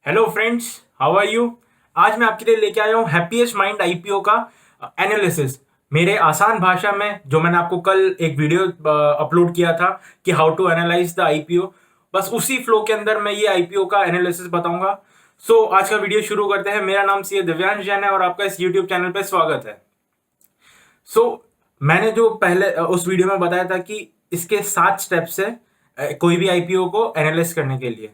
Hello friends, how are you. आज मैं आपके लिए लेके आया हूँ हैप्पीएस्ट माइंड आईपीओ का एनालिसिस मेरे आसान भाषा में, जो मैंने आपको कल एक वीडियो अपलोड किया था कि how to analyse the IPO. बस उसी फ्लो के अंदर मैं ये आईपीओ का एनालिसिस बताऊंगा। सो आज का वीडियो शुरू करते हैं। मेरा नाम सी दिव्यांश जैन है और आपका इस यूट्यूब चैनल पे स्वागत है। मैंने जो पहले उस वीडियो में बताया था कि इसके 7 स्टेप्स है कोई भी आईपीओ को एनालाइज करने के लिए।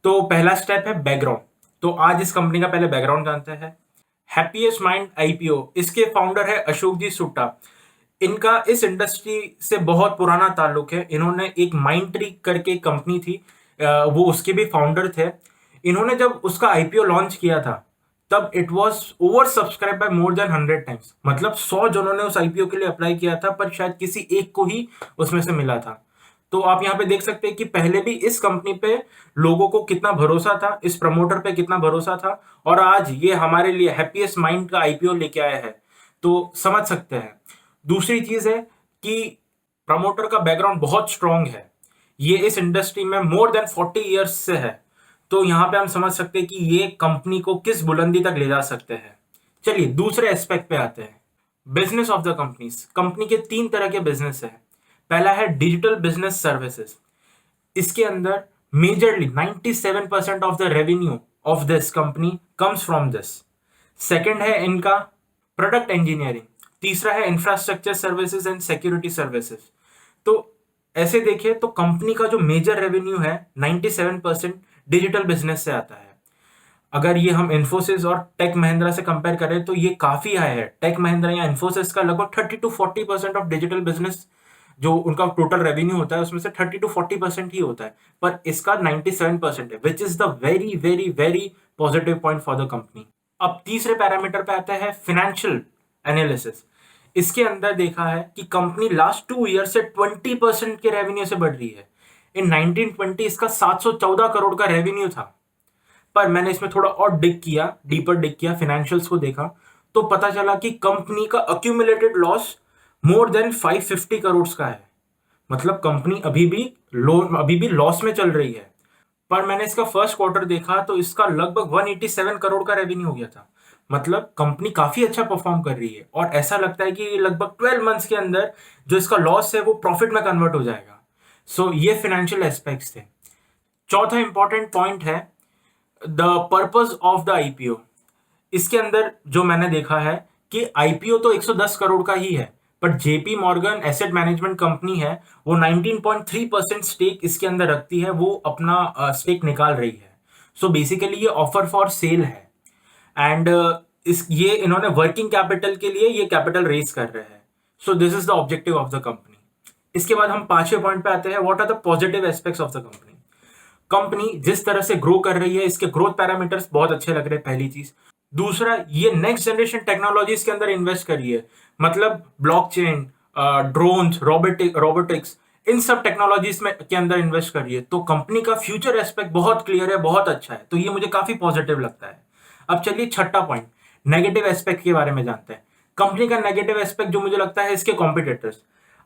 तो पहला स्टेप है बैकग्राउंड। तो आज इस कंपनी का पहले बैकग्राउंड जानते हैं। हैप्पीएस्ट माइंड आईपीओ, इसके फाउंडर है अशोक जी सुट्टा। इनका इस इंडस्ट्री से बहुत पुराना ताल्लुक है। इन्होंने एक माइंड ट्री करके कंपनी थी, वो उसके भी फाउंडर थे। इन्होंने जब उसका आईपीओ लॉन्च किया था तब it was over subscribe by more than 100 times. मतलब 100 जनों ने उस आईपीओ के लिए अप्लाई किया था, पर शायद किसी एक को ही उसमें से मिला था। तो आप यहाँ पे देख सकते हैं कि पहले भी इस कंपनी पे लोगों को कितना भरोसा था, इस प्रमोटर पे कितना भरोसा था, और आज ये हमारे लिए हैप्पीएस्ट माइंड का आईपीओ लेके आया है। तो समझ सकते हैं। दूसरी चीज है कि प्रमोटर का बैकग्राउंड बहुत स्ट्रांग है। ये इस इंडस्ट्री में मोर देन 40 ईयर्स से है। तो यहाँ पे हम समझ सकते हैं कि ये कंपनी को किस बुलंदी तक ले जा सकते हैं। चलिए दूसरे एस्पेक्ट पे आते हैं। Business of the companies. Company के 3 तरह के बिजनेस है। पहला है डिजिटल बिजनेस सर्विसेज। इसके अंदर majorly 97% of the revenue of this company comes from this. Second है इनका प्रोडक्ट इंजीनियरिंग। तीसरा है infrastructure services and security services. तो ऐसे देखिए तो कंपनी का जो मेजर रेवेन्यू है 97% डिजिटल बिजनेस से आता है। अगर ये हम इन्फोसिस और टेक महिंद्रा से कंपेयर करें तो ये काफी हाई है। टेक महिंद्रा या इन्फोसिस का लगभग 30 to 40% ऑफ डिजिटल बिजनेस जो उनका टोटल रेवेन्यू होता है उसमें से 30 to 40% ही होता है, पर इसका 97% है, which is the very very very positive point for the company. अब तीसरे पैरामीटर पे आता है फाइनेंशियल एनालिसिस। इसके अंदर देखा है कि कंपनी लास्ट 2 ईयर से 20% के रेवेन्यू से बढ़ रही है। इन 1920 इसका 714 करोड़ का रेवेन्यू था, पर मैंने इसमें थोड़ा और डिग किया, डीपर डिग किया, फाइनेंशियल्स को देखा तो पता चला कि कंपनी का accumulated loss more than 550 crore का है। मतलब कंपनी अभी भी लॉस में चल रही है। पर मैंने इसका फर्स्ट क्वार्टर देखा तो इसका लगभग 187 करोड़ का रेवेन्यू हो गया था। मतलब कंपनी काफी अच्छा परफॉर्म कर रही है और ऐसा लगता है कि लगभग 12 मंथ्स के अंदर जो इसका लॉस है वो प्रॉफिट में कन्वर्ट हो जाएगा। ये फाइनेंशियल एस्पेक्ट्स थे। चौथा इंपॉर्टेंट पॉइंट है the purpose of the IPO. इसके अंदर जो मैंने देखा है कि आईपीओ तो 110 करोड़ का ही है, पर JP Morgan asset management company है, वो 19.3% स्टेक इसके अंदर रखती है, वो अपना स्टेक निकाल रही है। बेसिकली ये ऑफर फॉर सेल है। एंड इस ये इन्होंने वर्किंग कैपिटल के लिए ये कैपिटल रेज कर रहे हैं। This is the objective of the company. इसके बाद हम 5वें पॉइंट पे आते हैं, what are the positive aspects of the company. Company जिस तरह से ग्रो कर रही है, इसके ग्रोथ पैरामीटर्स बहुत अच्छे लग रहे हैं, पहली चीज। दूसरा, ये नेक्स्ट जनरेशन टेक्नोलॉजीज के अंदर इन्वेस्ट करी है। मतलब ब्लॉकचेन, ड्रोन्स, रोबोटिक्स, इन सब टेक्नोलॉजीज में के अंदर इन्वेस्ट करी है। तो कंपनी का फ्यूचर एस्पेक्ट बहुत क्लियर है, बहुत अच्छा है। तो ये मुझे काफी पॉजिटिव लगता है। अब चलिए छठा पॉइंट, नेगेटिव एस्पेक्ट के बारे में जानते हैं। कंपनी का नेगेटिव एस्पेक्ट जो मुझे लगता है इसके कॉम्पिटिटर्स।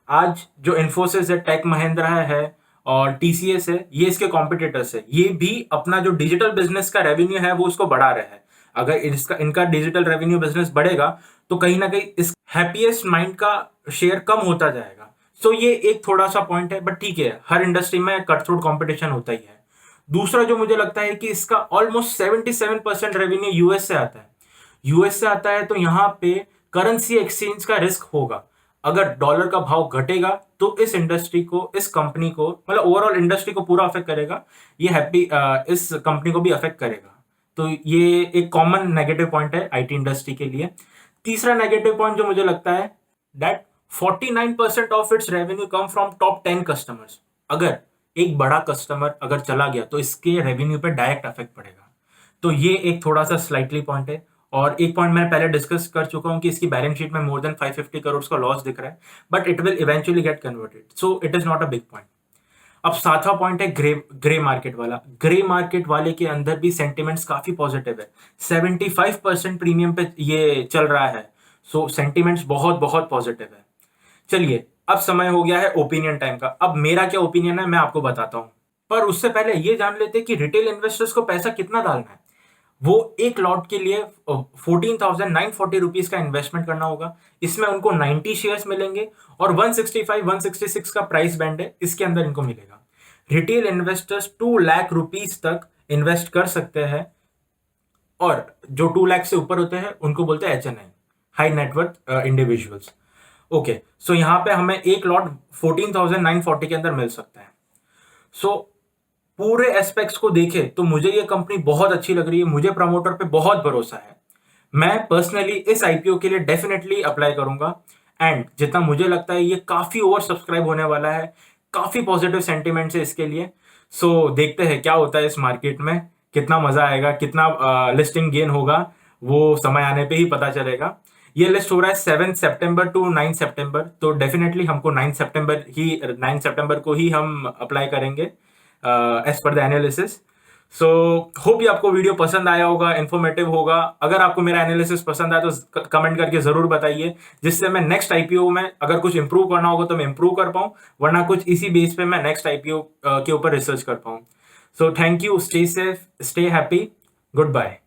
आज जो इन्फोसिस है, टेक महिंद्रा है और टीसीएस है, ये इसके कॉम्पिटिटर्स है। ये भी अपना जो डिजिटल बिजनेस का रेवेन्यू है वो उसको बढ़ा रहे हैं। अगर इनका डिजिटल रेवेन्यू बिजनेस बढ़ेगा तो कहीं ना कहीं इस हैप्पीएस्ट माइंड का शेयर कम होता जाएगा। ये एक थोड़ा सा पॉइंट है, बट ठीक है, हर इंडस्ट्री में कट थ्रोट कॉम्पिटिशन होता ही है। दूसरा जो मुझे लगता है कि इसका ऑलमोस्ट 77% रेवेन्यू यूएस से आता है। यूएस से आता है तो यहाँ पे करेंसी एक्सचेंज का रिस्क होगा। अगर डॉलर का भाव घटेगा तो इस इंडस्ट्री को, इस कंपनी को, मतलब ओवरऑल इंडस्ट्री को पूरा अफेक्ट करेगा। ये इस कंपनी को भी अफेक्ट करेगा। तो ये एक कॉमन नेगेटिव पॉइंट है आईटी इंडस्ट्री के लिए। तीसरा नेगेटिव पॉइंट जो मुझे लगता है that 49% of its revenue come from top 10 customers. अगर एक बड़ा कस्टमर अगर चला गया तो इसके रेवेन्यू पे डायरेक्ट अफेक्ट पड़ेगा। तो ये एक थोड़ा सा स्लाइटली पॉइंट है। और एक पॉइंट मैंने पहले डिस्कस कर चुका हूं कि इसकी बैलेंस शीट में मोर देन 550 करोड़ का लॉस दिख रहा है, but it will eventually get converted, so it is not a big point. अब सातवां पॉइंट है ग्रे मार्केट वाला। ग्रे मार्केट वाले के अंदर भी सेंटिमेंट्स काफी पॉजिटिव है। 75% प्रीमियम पे ये चल रहा है। सेंटिमेंट्स बहुत बहुत पॉजिटिव है। चलिए अब समय हो गया है ओपिनियन टाइम का। अब मेरा क्या ओपिनियन है मैं आपको बताता हूं, पर उससे पहले ये जान लेते हैं कि रिटेल इन्वेस्टर्स को पैसा कितना डालना है। वो एक लॉट के लिए 14,940 रुपीज का इन्वेस्टमेंट करना होगा। इसमें उनको 90 शेयर्स मिलेंगे और 165 166 का प्राइस बैंड है, इसके अंदर इनको मिलेगा। रिटेल इन्वेस्टर्स 2 लाख रुपीज तक इन्वेस्ट कर सकते हैं और जो 2 लाख से ऊपर होते हैं उनको बोलते हैं HNI, high networth individuals. Okay, so यहाँ पे हमें एक लॉट 14,940 के अंदर मिल सकता है। सो पूरे एस्पेक्ट्स को देखें तो मुझे ये कंपनी बहुत अच्छी लग रही है, मुझे प्रमोटर पे बहुत भरोसा है। मैं पर्सनली इस आईपीओ के लिए डेफिनेटली अप्लाई करूंगा एंड जितना मुझे लगता है ये काफी ओवर सब्सक्राइब होने वाला है, काफी पॉजिटिव सेंटिमेंट्स है इसके लिए। सो देखते हैं क्या होता है इस मार्केट में, कितना मजा आएगा, कितना लिस्टिंग गेन होगा, वो समय आने पे ही पता चलेगा। ये लिस्ट हो रहा है 7 सितंबर टू 9 सितंबर, तो डेफिनेटली हमको 9 सितंबर को ही हम अप्लाई करेंगे as per the analysis. So hope ये आपको वीडियो पसंद आया होगा, इन्फॉर्मेटिव होगा। अगर आपको मेरा एनालिसिस पसंद आया तो कमेंट करके जरूर बताइए, जिससे मैं नेक्स्ट आईपीओ में अगर कुछ इंप्रूव करना होगा तो मैं इंप्रूव कर पाऊं, वरना कुछ इसी बेस पे मैं नेक्स्ट आईपीओ के ऊपर रिसर्च कर पाऊं। So thank you, stay safe, stay happy, good bye.